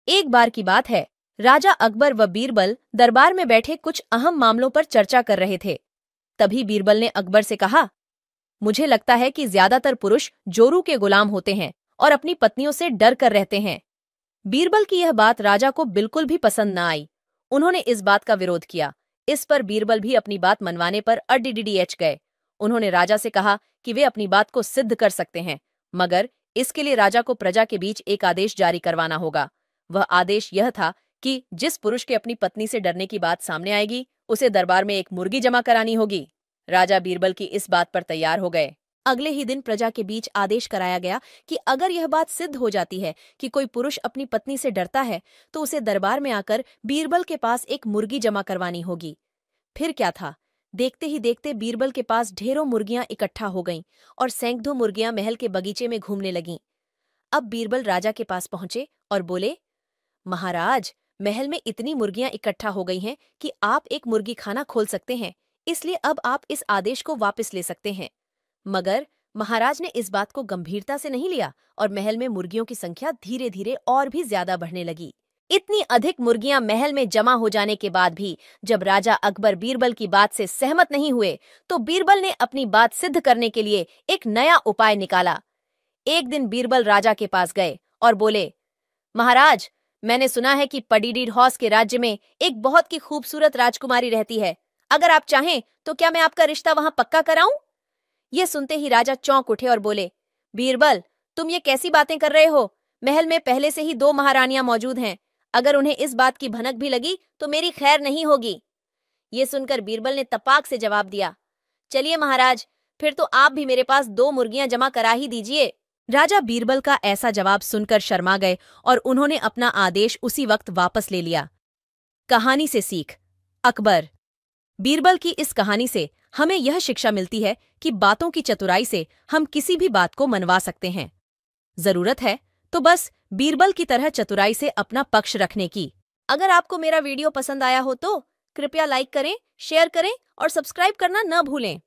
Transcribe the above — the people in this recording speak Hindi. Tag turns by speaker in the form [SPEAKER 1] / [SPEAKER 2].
[SPEAKER 1] एक बार की बात है, राजा अकबर व बीरबल दरबार में बैठे कुछ अहम मामलों पर चर्चा कर रहे थे। तभी बीरबल ने अकबर से कहा, मुझे लगता है कि ज्यादातर पुरुष जोरू के गुलाम होते हैं और अपनी पत्नियों से डर कर रहते हैं। बीरबल की यह बात राजा को बिल्कुल भी पसंद न आई। उन्होंने इस बात का विरोध किया। इस पर बीरबल भी अपनी बात मनवाने पर अडिडिएच गए। उन्होंने राजा से कहा कि वे अपनी बात को सिद्ध कर सकते हैं, मगर इसके लिए राजा को प्रजा के बीच एक आदेश जारी करवाना होगा। वह आदेश यह था कि जिस पुरुष के अपनी पत्नी से डरने की बात सामने आएगी, उसे दरबार में एक मुर्गी जमा करानी होगी। राजा बीरबल की इस बात पर तैयार हो गए। अगले ही दिन प्रजा के बीच आदेश कराया गया कि अगर यह बात सिद्ध हो जाती है कि कोई पुरुष अपनी पत्नी से डरता है, तो उसे दरबार में आकर बीरबल के पास एक मुर्गी जमा करवानी होगी। फिर क्या था, देखते ही देखते बीरबल के पास ढेरों मुर्गियां इकट्ठा हो गईं और सैकड़ों मुर्गियां महल के बगीचे में घूमने लगीं। अब बीरबल राजा के पास पहुंचे और बोले, महाराज, महल में इतनी मुर्गियां इकट्ठा हो गई हैं कि आप एक मुर्गी खाना खोल सकते हैं, इसलिए अब आप इस आदेश को वापस ले सकते हैं। मगर महाराज ने इस बात को गंभीरता से नहीं लिया और महल में मुर्गियों की संख्या धीरे धीरे और भी ज्यादा बढ़ने लगी। इतनी अधिक मुर्गियां महल में जमा हो जाने के बाद भी जब राजा अकबर बीरबल की बात से सहमत नहीं हुए, तो बीरबल ने अपनी बात सिद्ध करने के लिए एक नया उपाय निकाला। एक दिन बीरबल राजा के पास गए और बोले, महाराज, मैंने सुना है कि पडीडीड हौस के राज्य में एक बहुत की खूबसूरत राजकुमारी रहती है। अगर आप चाहें तो क्या मैं आपका रिश्ता वहां पक्का कराऊं? ये सुनते ही राजा चौंक उठे और बोले, बीरबल, तुम ये कैसी बातें कर रहे हो? महल में पहले से ही 2 महारानियां मौजूद हैं। अगर उन्हें इस बात की भनक भी लगी तो मेरी खैर नहीं होगी। ये सुनकर बीरबल ने तपाक से जवाब दिया, चलिए महाराज, फिर तो आप भी मेरे पास 2 मुर्गियां जमा करा ही दीजिए। राजा बीरबल का ऐसा जवाब सुनकर शर्मा गए और उन्होंने अपना आदेश उसी वक्त वापस ले लिया। कहानी से सीख। अकबर। बीरबल की इस कहानी से हमें यह शिक्षा मिलती है कि बातों की चतुराई से हम किसी भी बात को मनवा सकते हैं। जरूरत है तो बस बीरबल की तरह चतुराई से अपना पक्ष रखने की। अगर आपको मेरा वीडियो पसंद आया हो तो कृपया लाइक करें, शेयर करें और सब्सक्राइब करना न भूलें।